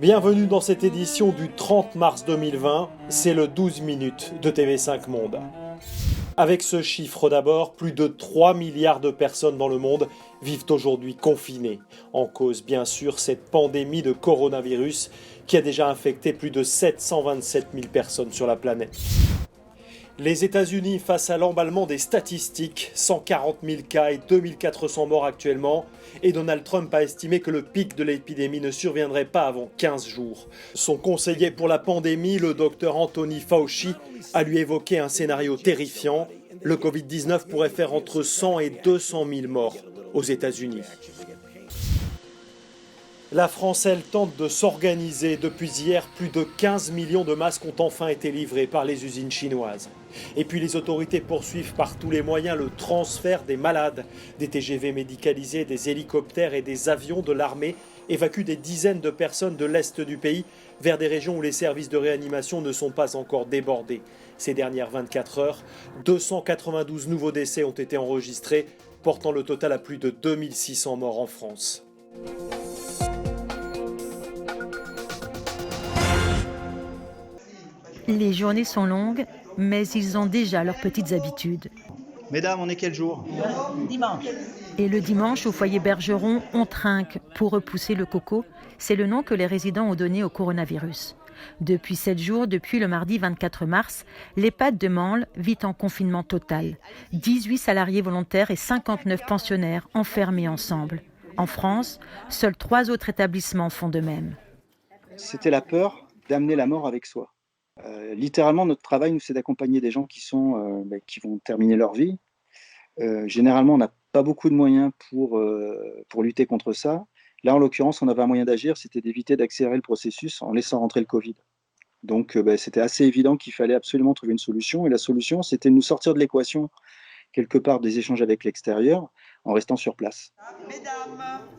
Bienvenue dans cette édition du 30 mars 2020, c'est le 12 minutes de TV5 Monde. Avec ce chiffre d'abord, plus de 3 milliards de personnes dans le monde vivent aujourd'hui confinées. En cause bien sûr cette pandémie de coronavirus qui a déjà infecté plus de 727 000 personnes sur la planète. Les États-Unis face à l'emballement des statistiques, 140 000 cas et 2400 morts actuellement, et Donald Trump a estimé que le pic de l'épidémie ne surviendrait pas avant 15 jours. Son conseiller pour la pandémie, le docteur Anthony Fauci, a lui évoqué un scénario terrifiant. Le Covid-19 pourrait faire entre 100 et 200 000 morts aux États-Unis. La France, elle, tente de s'organiser. Depuis hier, plus de 15 millions de masques ont enfin été livrés par les usines chinoises. Et puis les autorités poursuivent par tous les moyens le transfert des malades. Des TGV médicalisés, des hélicoptères et des avions de l'armée évacuent des dizaines de personnes de l'est du pays vers des régions où les services de réanimation ne sont pas encore débordés. Ces dernières 24 heures, 292 nouveaux décès ont été enregistrés, portant le total à plus de 2600 morts en France. Les journées sont longues, mais ils ont déjà leurs petites habitudes. Mesdames, on est quel jour ? Dimanche. Et le dimanche, au foyer Bergeron, on trinque pour repousser le coco. C'est le nom que les résidents ont donné au coronavirus. Depuis 7 jours, depuis le mardi 24 mars, l'EHPAD de Mansle vit en confinement total. 18 salariés volontaires et 59 pensionnaires enfermés ensemble. En France, seuls 3 autres établissements font de même. C'était la peur d'amener la mort avec soi. Littéralement, notre travail, nous, c'est d'accompagner des gens qui vont terminer leur vie. Généralement, on n'a pas beaucoup de moyens pour lutter contre ça. Là, en l'occurrence, on avait un moyen d'agir, c'était d'éviter d'accélérer le processus en laissant rentrer le Covid. Donc, c'était assez évident qu'il fallait absolument trouver une solution. Et la solution, c'était de nous sortir de l'équation, quelque part, des échanges avec l'extérieur, en restant sur place.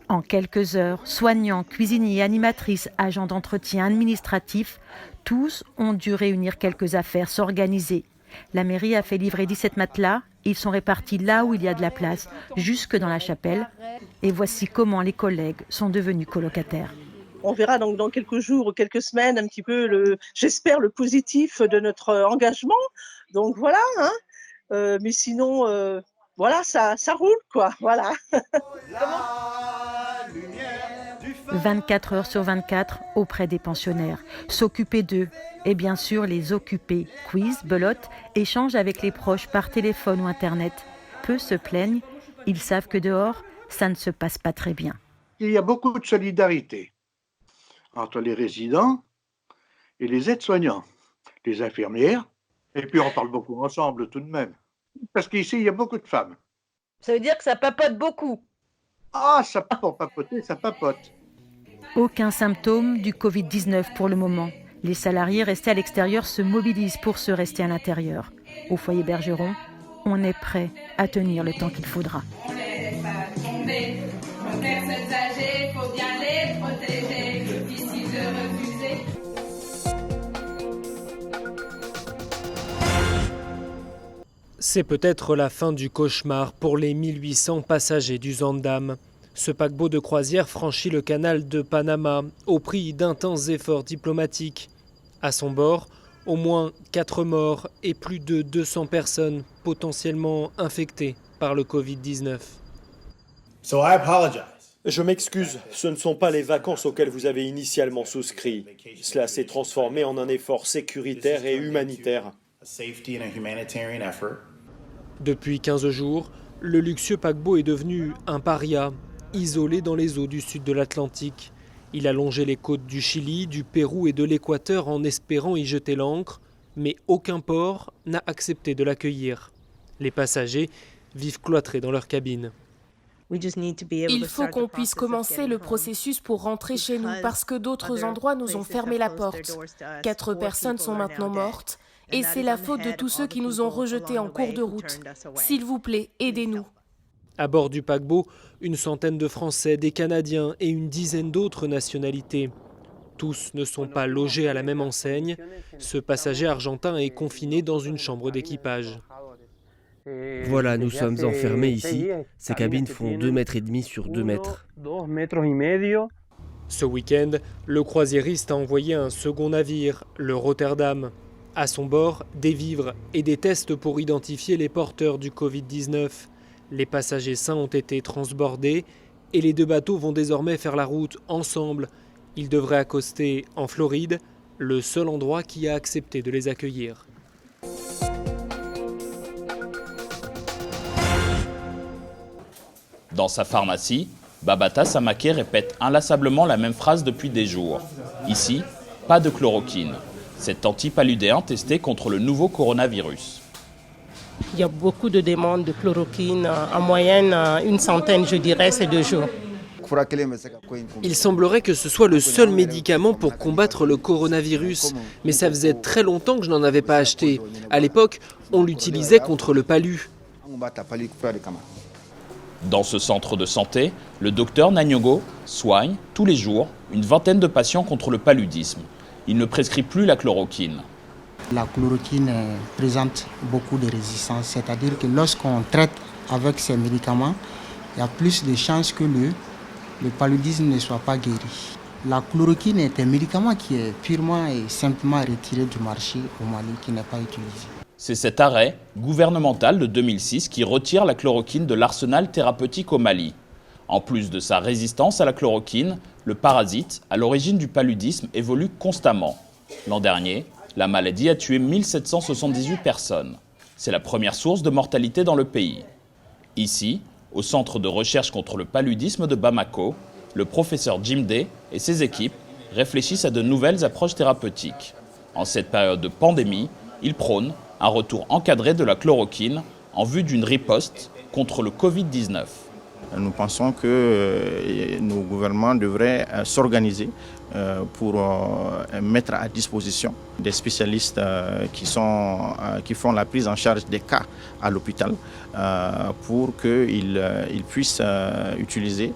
En quelques heures, soignants, cuisiniers, animatrices, agents d'entretien, administratifs, tous ont dû réunir quelques affaires, s'organiser. La mairie a fait livrer 17 matelas. Ils sont répartis là où il y a de la place, jusque dans la chapelle. Et voici comment les collègues sont devenus colocataires. On verra donc dans quelques jours ou quelques semaines un petit peu, j'espère, le positif de notre engagement. Donc voilà, mais sinon, voilà, ça roule, quoi. Voilà. 24 heures sur 24 auprès des pensionnaires, s'occuper d'eux et bien sûr les occuper. Quiz, belote, échange avec les proches par téléphone ou internet. Peu se plaignent, ils savent que dehors, ça ne se passe pas très bien. Il y a beaucoup de solidarité entre les résidents et les aides-soignants, les infirmières, et puis on parle beaucoup ensemble tout de même. Parce qu'ici, il y a beaucoup de femmes. Ça veut dire que ça papote beaucoup. Ah, ça pour papoter, ça papote. Aucun symptôme du Covid-19 pour le moment. Les salariés restés à l'extérieur se mobilisent pour se rester à l'intérieur. Au foyer Bergeron, on est prêt à tenir le temps qu'il faudra. On les laisse pas tomber. Nos personnes âgées, faut bien les protéger. Difficile de refuser. C'est peut-être la fin du cauchemar pour les 1800 passagers du Zaandam. Ce paquebot de croisière franchit le canal de Panama au prix d'intenses efforts diplomatiques. À son bord, au moins 4 morts et plus de 200 personnes potentiellement infectées par le Covid-19. Je m'excuse, ce ne sont pas les vacances auxquelles vous avez initialement souscrit. Cela s'est transformé en un effort sécuritaire et humanitaire. Depuis 15 jours, le luxueux paquebot est devenu un paria, isolé dans les eaux du sud de l'Atlantique. Il a longé les côtes du Chili, du Pérou et de l'Équateur en espérant y jeter l'ancre, mais aucun port n'a accepté de l'accueillir. Les passagers vivent cloîtrés dans leur cabine. Il faut qu'on puisse commencer le processus pour rentrer chez nous parce que d'autres endroits nous ont fermé la porte. 4 personnes sont maintenant mortes et c'est la faute de tous ceux qui nous ont rejetés en cours de route. S'il vous plaît, aidez-nous. À bord du paquebot, une centaine de Français, des Canadiens et une dizaine d'autres nationalités. Tous ne sont pas logés à la même enseigne. Ce passager argentin est confiné dans une chambre d'équipage. Voilà, nous sommes enfermés ici. Ces cabines font 2,5 mètres sur 2 mètres. Ce week-end, le croisiériste a envoyé un second navire, le Rotterdam. À son bord, des vivres et des tests pour identifier les porteurs du Covid-19. Les passagers sains ont été transbordés et les deux bateaux vont désormais faire la route ensemble. Ils devraient accoster en Floride, le seul endroit qui a accepté de les accueillir. Dans sa pharmacie, Babata Samake répète inlassablement la même phrase depuis des jours. Ici, pas de chloroquine. Cet antipaludéen testé contre le nouveau coronavirus. Il y a beaucoup de demandes de chloroquine, en moyenne une centaine, je dirais, ces 2 jours. Il semblerait que ce soit le seul médicament pour combattre le coronavirus, mais ça faisait très longtemps que je n'en avais pas acheté. À l'époque, on l'utilisait contre le palu. Dans ce centre de santé, le docteur Nagnogo soigne tous les jours une vingtaine de patients contre le paludisme. Il ne prescrit plus la chloroquine. La chloroquine présente beaucoup de résistance, c'est-à-dire que lorsqu'on traite avec ces médicaments, il y a plus de chances que le paludisme ne soit pas guéri. La chloroquine est un médicament qui est purement et simplement retiré du marché au Mali, qui n'est pas utilisé. C'est cet arrêt gouvernemental de 2006 qui retire la chloroquine de l'arsenal thérapeutique au Mali. En plus de sa résistance à la chloroquine, le parasite, à l'origine du paludisme, évolue constamment. L'an dernier, la maladie a tué 1778 personnes. C'est la première source de mortalité dans le pays. Ici, au Centre de recherche contre le paludisme de Bamako, le professeur Jim Day et ses équipes réfléchissent à de nouvelles approches thérapeutiques. En cette période de pandémie, ils prônent un retour encadré de la chloroquine en vue d'une riposte contre le Covid-19. Nous pensons que nos gouvernements devraient s'organiser pour mettre à disposition des spécialistes qui font la prise en charge des cas à l'hôpital pour qu'ils puissent utiliser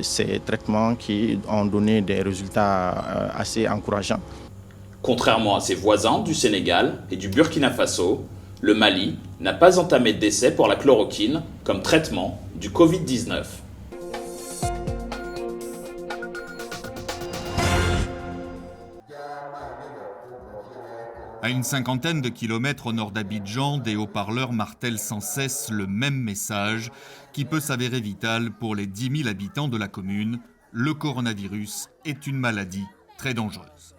ces traitements qui ont donné des résultats assez encourageants. Contrairement à ses voisins du Sénégal et du Burkina Faso, le Mali n'a pas entamé d'essai pour la chloroquine comme traitement du Covid-19. À une cinquantaine de kilomètres au nord d'Abidjan, des haut-parleurs martèlent sans cesse le même message qui peut s'avérer vital pour les 10 000 habitants de la commune. Le coronavirus est une maladie très dangereuse.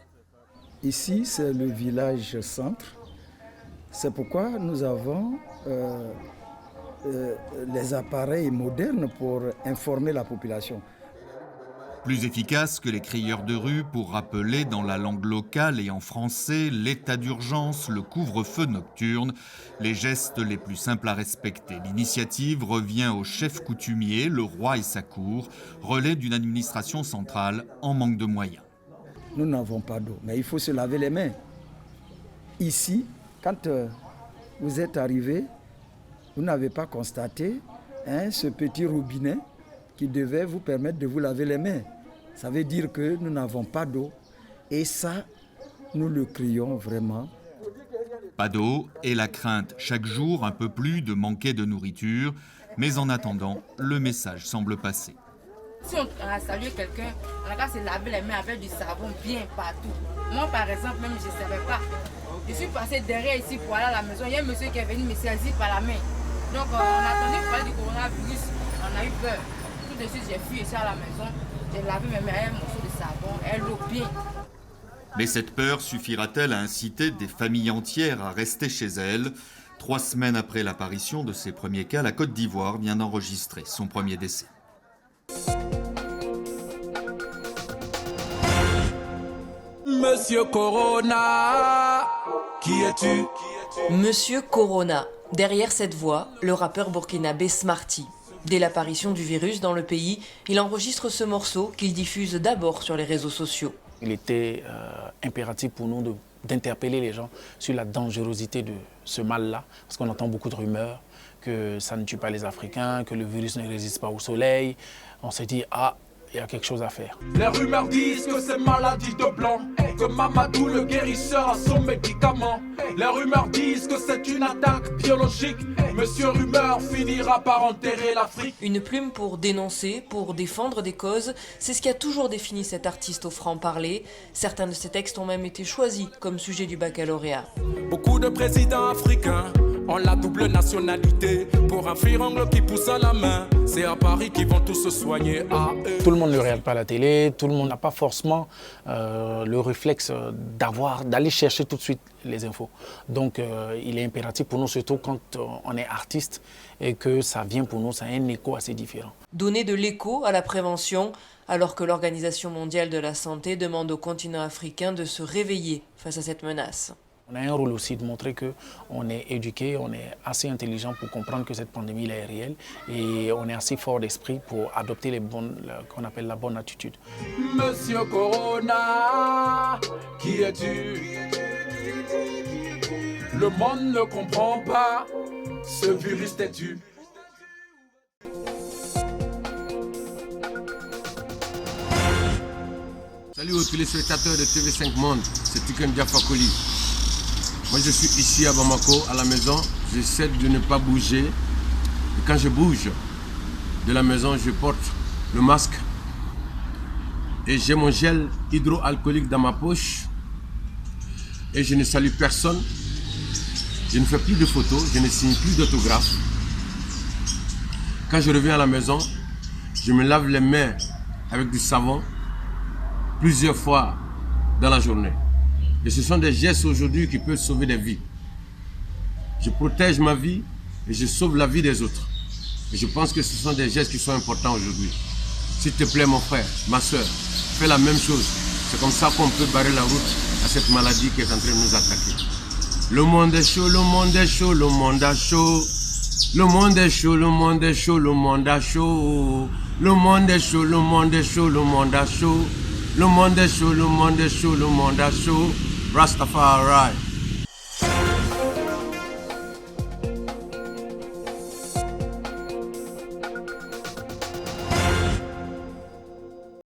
Ici, c'est le village centre. C'est pourquoi nous avons les appareils modernes pour informer la population. Plus efficace que les crieurs de rue pour rappeler dans la langue locale et en français l'état d'urgence, le couvre-feu nocturne, les gestes les plus simples à respecter. L'initiative revient au chef coutumier, le roi et sa cour, relais d'une administration centrale en manque de moyens. Nous n'avons pas d'eau, mais il faut se laver les mains. Ici, quand vous êtes arrivé, vous n'avez pas constaté ce petit robinet qui devait vous permettre de vous laver les mains. Ça veut dire que nous n'avons pas d'eau. Et ça, nous le crions vraiment. Pas d'eau et la crainte chaque jour un peu plus de manquer de nourriture. Mais en attendant, le message semble passer. Si on a salué quelqu'un, on a qu'à se laver les mains avec du savon bien partout. Moi, par exemple, même je ne savais pas. Je suis passée derrière ici pour aller à la maison. Il y a un monsieur qui est venu me saisir par la main. Donc, on attendait parler du coronavirus. On a eu peur. Tout de suite, j'ai fui ici à la maison. J'ai lavé mes mains avec un morceau de savon et l'eau bien. Mais cette peur suffira-t-elle à inciter des familles entières à rester chez elles ? 3 semaines après l'apparition de ces premiers cas, la Côte d'Ivoire vient d'enregistrer son premier décès. Monsieur Corona, qui es-tu ? Monsieur Corona. Derrière cette voix, le rappeur burkinabé Smarty. Dès l'apparition du virus dans le pays, il enregistre ce morceau qu'il diffuse d'abord sur les réseaux sociaux. Il était impératif pour nous d'interpeller les gens sur la dangerosité de ce mal-là, parce qu'on entend beaucoup de rumeurs que ça ne tue pas les Africains, que le virus ne résiste pas au soleil. On s'est dit, y a quelque chose à faire. Les rumeurs disent que c'est maladie de blanc, que Mamadou le guérisseur a son médicament. Les rumeurs disent que c'est une attaque biologique. Monsieur Rumeur finira par enterrer l'Afrique. Une plume pour dénoncer, pour défendre des causes, c'est ce qui a toujours défini cet artiste au franc-parler. Certains de ses textes ont même été choisis comme sujet du baccalauréat. Beaucoup de présidents africains ont la double nationalité. Pour un frirangle qui pousse à la main, c'est à Paris qu'ils vont tous se soigner à eux. Tout le monde ne regarde pas la télé, tout le monde n'a pas forcément le réflexe d'aller chercher tout de suite les infos. Donc il est impératif pour nous, surtout quand on est artiste et que ça vient pour nous, ça a un écho assez différent. Donner de l'écho à la prévention, alors que l'Organisation mondiale de la santé demande au continent africain de se réveiller face à cette menace. On a un rôle aussi de montrer qu'on est éduqué, on est assez intelligent pour comprendre que cette pandémie est réelle et on est assez fort d'esprit pour adopter qu'on appelle la bonne attitude. Monsieur Corona, qui es-tu? Le monde ne comprend pas, ce virus t'es-tu? Salut aux téléspectateurs de TV5 Monde, c'est Tiken Diafakoli. Moi je suis ici à Bamako, à la maison, j'essaie de ne pas bouger. Et quand je bouge de la maison, je porte le masque. Et j'ai mon gel hydroalcoolique dans ma poche. Et je ne salue personne. Je ne fais plus de photos, je ne signe plus d'autographes. Quand je reviens à la maison, je me lave les mains avec du savon plusieurs fois dans la journée. Et ce sont des gestes aujourd'hui qui peuvent sauver des vies. Je protège ma vie et je sauve la vie des autres. Et je pense que ce sont des gestes qui sont importants aujourd'hui. S'il te plaît mon frère, ma soeur, fais la même chose. C'est comme ça qu'on peut barrer la route à cette maladie qui est en train de nous attaquer. Le monde est chaud, le monde est chaud, le monde a chaud. Le monde est chaud, le monde est chaud, le monde a chaud. Le monde est chaud, le monde est chaud, le monde a chaud. Le monde est chaud, le monde est chaud, le monde a chaud. Rastafari.